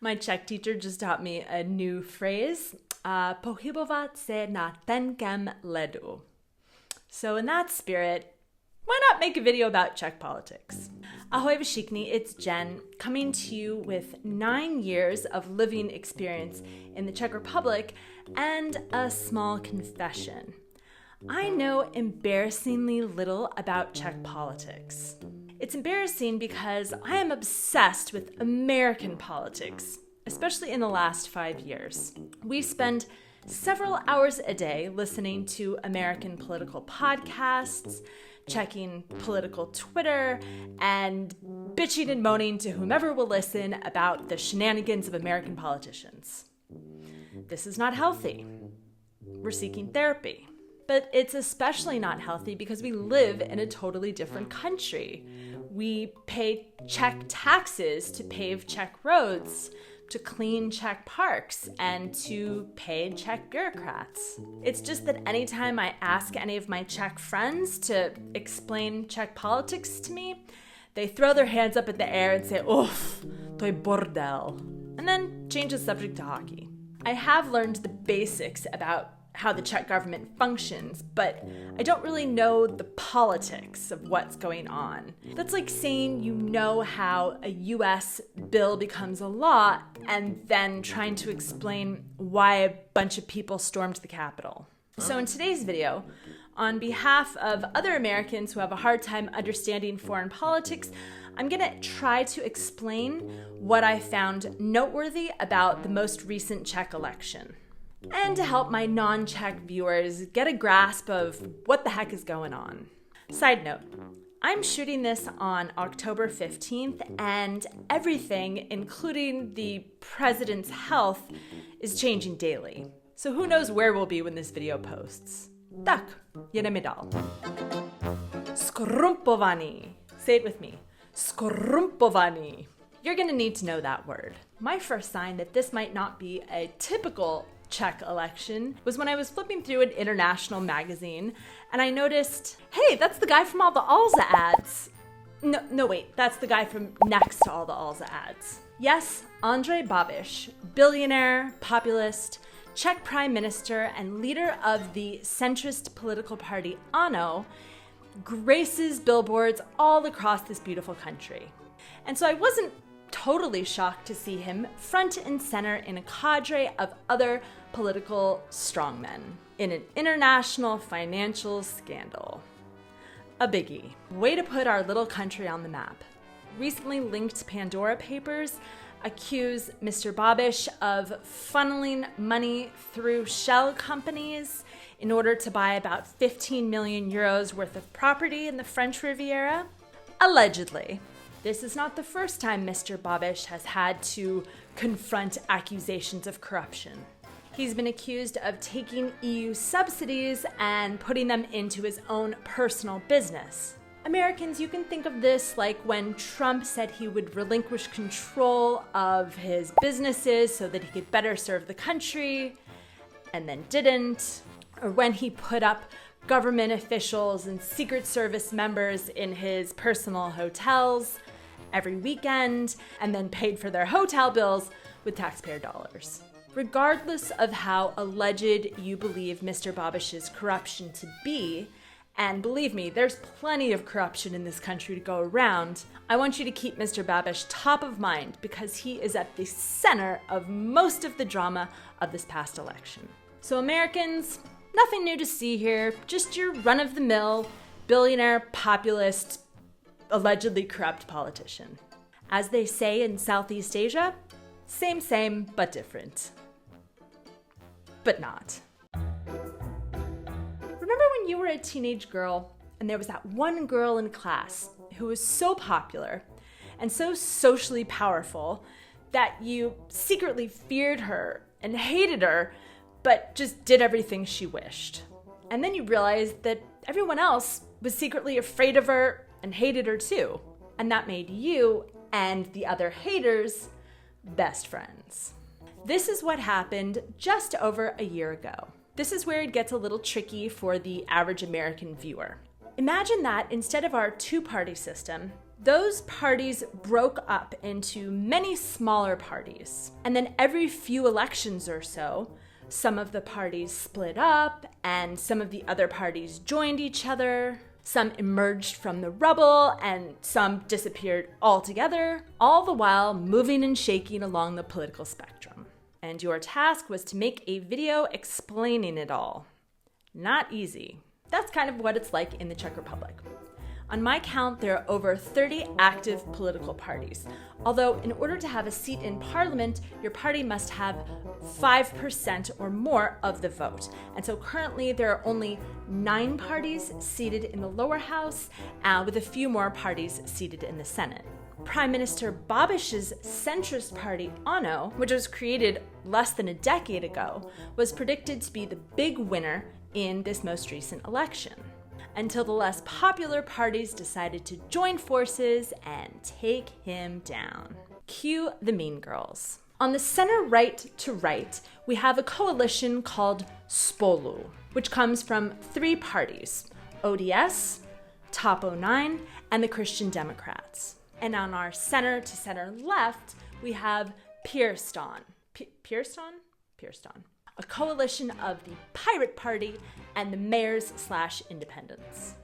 My Czech teacher just taught me a new phrase, pohybovat se na tenkém ledu. So in that spirit, why not make a video about Czech politics? Ahoj všichni, it's Jen, coming to you with 9 years of living experience in the Czech Republic and a small confession. I know embarrassingly little about Czech politics. It's embarrassing because I am obsessed with American politics, especially in the last 5 years. We spend several hours a day listening to American political podcasts, checking political Twitter, and bitching and moaning to whomever will listen about the shenanigans of American politicians. This is not healthy. We're seeking therapy. But it's especially not healthy because we live in a totally different country. We pay Czech taxes to pave Czech roads, to clean Czech parks, and to pay Czech bureaucrats. It's just that anytime I ask any of my Czech friends to explain Czech politics to me, they throw their hands up in the air and say, "Oof, to je bordel," and then change the subject to hockey. I have learned the basics about how the Czech government functions, but I don't really know the politics of what's going on. That's like saying you know how a US bill becomes a law and then trying to explain why a bunch of people stormed the Capitol. So in today's video, on behalf of other Americans who have a hard time understanding foreign politics, I'm gonna try to explain what I found noteworthy about the most recent Czech election, and to help my non-Czech viewers get a grasp of what the heck is going on. Side note, I'm shooting this on October 15th, and everything, including the president's health, is changing daily. So who knows where we'll be when this video posts. Tak, jedeme dál. Skorumpovaný. Say it with me. Skorumpovaný. You're gonna need to know that word. My first sign that this might not be a typical Czech election was when I was flipping through an international magazine and I noticed, hey, that's the guy from all the Alza ads. No, wait, that's the guy from next to all the Alza ads. Yes, Andrej Babiš, billionaire, populist, Czech prime minister, and leader of the centrist political party ANO, graces billboards all across this beautiful country. And so I wasn't totally shocked to see him front and center in a cadre of other political strongmen in an international financial scandal. A biggie. Way to put our little country on the map. Recently linked Pandora Papers accuse Mr. Babiš of funneling money through shell companies in order to buy about 15 million euros worth of property in the French Riviera. Allegedly. This is not the first time Mr. Babiš has had to confront accusations of corruption. He's been accused of taking EU subsidies and putting them into his own personal business. Americans, you can think of this like when Trump said he would relinquish control of his businesses so that he could better serve the country, and then didn't, or when he put up government officials and Secret Service members in his personal hotels every weekend and then paid for their hotel bills with taxpayer dollars. Regardless of how alleged you believe Mr. Babiš's corruption to be, and believe me, there's plenty of corruption in this country to go around, I want you to keep Mr. Babiš top of mind because he is at the center of most of the drama of this past election. So Americans, nothing new to see here, just your run-of-the-mill, billionaire, populist, allegedly corrupt politician. As they say in Southeast Asia, same, but different. But not. Remember when you were a teenage girl and there was that one girl in class who was so popular and so socially powerful that you secretly feared her and hated her, but just did everything she wished? And then you realized that everyone else was secretly afraid of her and hated her too. And that made you and the other haters best friends. This is what happened just over a year ago. This is where it gets a little tricky for the average American viewer. Imagine that instead of our two-party system, Those parties broke up into many smaller parties. And then every few elections or so, some of the parties split up and some of the other parties joined each other. Some emerged from the rubble and some disappeared altogether, all the while moving and shaking along the political spectrum. And your task was to make a video explaining it all. Not easy. That's kind of what it's like in the Czech Republic. On my count, there are over 30 active political parties. Although in order to have a seat in parliament, your party must have 5% or more of the vote. And so currently there are only 9 parties seated in the lower house, with a few more parties seated in the Senate. Prime Minister Babiš's centrist party, Ano, which was created less than a decade ago, was predicted to be the big winner in this most recent election, until the less popular parties decided to join forces and take him down. Cue the Mean Girls. On the center right to right, we have a coalition called Spolu, which comes from 3 parties, ODS, Top 09, and the Christian Democrats. And on our center to center left, we have Pirstan, a coalition of the Pirate Party and the Mayors/Independents,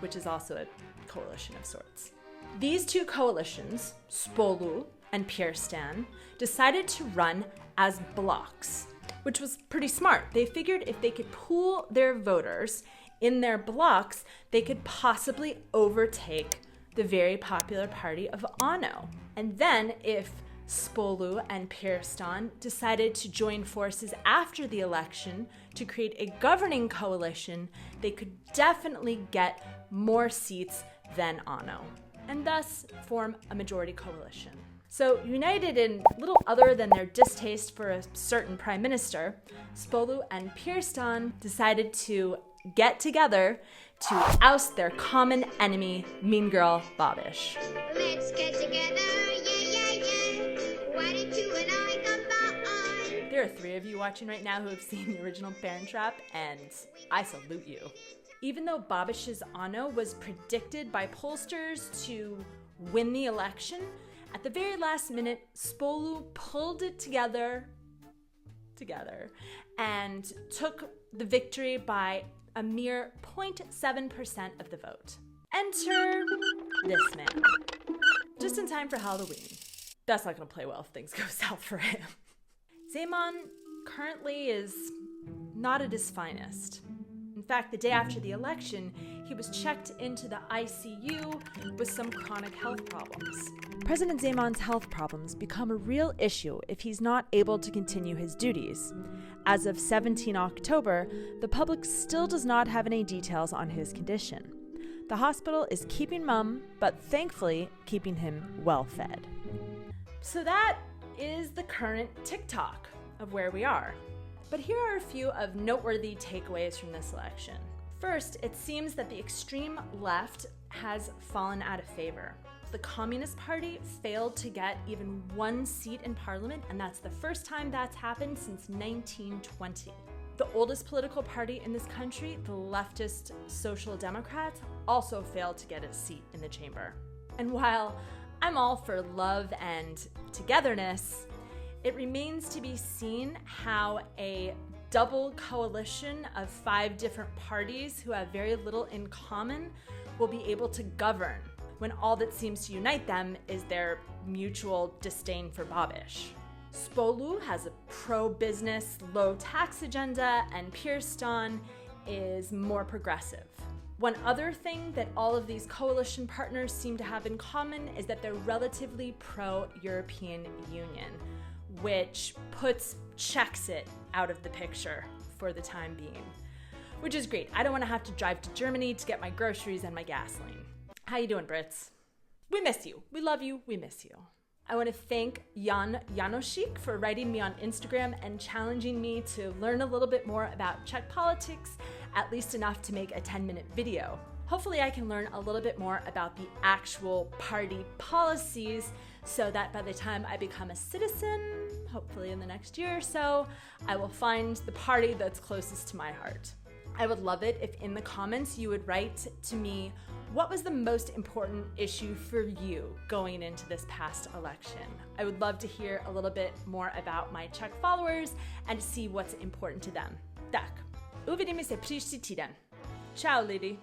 which is also a coalition of sorts. These 2 coalitions, Spolu and Pirstan, decided to run as blocks, which was pretty smart. They figured if they could pool their voters in their blocks, they could possibly overtake the very popular party of Ano. And then if Spolu and Pirstan decided to join forces after the election to create a governing coalition, they could definitely get more seats than Ano, and thus form a majority coalition. So united in little other than their distaste for a certain prime minister, Spolu and Pirstan decided to get together to oust their common enemy, Mean Girl Babiš. Let's get together, why did you and I come on? There are 3 of you watching right now who have seen the original Parent Trap, and I salute you. Even though Babiš's Ano was predicted by pollsters to win the election, at the very last minute, Spolu pulled it together, and took the victory by a mere 0.7% of the vote. Enter this man. Just in time for Halloween. That's not going to play well if things go south for him. Zeman currently is not at his finest. In fact, the day after the election, he was checked into the ICU with some chronic health problems. President Zeman's health problems become a real issue if he's not able to continue his duties. As of 17 October, the public still does not have any details on his condition. The hospital is keeping mum, but thankfully keeping him well fed. So that is the current TikTok of where we are. But here are a few of noteworthy takeaways from this election. First, it seems that the extreme left has fallen out of favor. The Communist Party failed to get even 1 seat in parliament, and that's the first time that's happened since 1920. The oldest political party in this country, the leftist Social Democrats, also failed to get a seat in the chamber. And while I'm all for love and togetherness, it remains to be seen how a double coalition of 5 different parties who have very little in common will be able to govern when all that seems to unite them is their mutual disdain for Babiš. Spolu has a pro-business, low-tax agenda, and Pirstan is more progressive. One other thing that all of these coalition partners seem to have in common is that they're relatively pro-European Union, which puts Czechs out of the picture for the time being, which is great. I don't want to have to drive to Germany to get my groceries and my gasoline. How you doing, Brits? We miss you. We love you. We miss you. I want to thank Jan Janošík for writing me on Instagram and challenging me to learn a little bit more about Czech politics, at least enough to make a 10-minute video. Hopefully I can learn a little bit more about the actual party policies so that by the time I become a citizen, hopefully in the next year or so, I will find the party that's closest to my heart. I would love it if in the comments you would write to me what was the most important issue for you going into this past election. I would love to hear a little bit more about my Czech followers and see what's important to them. Tak, uvidíme se příští týden. Ciao lidi.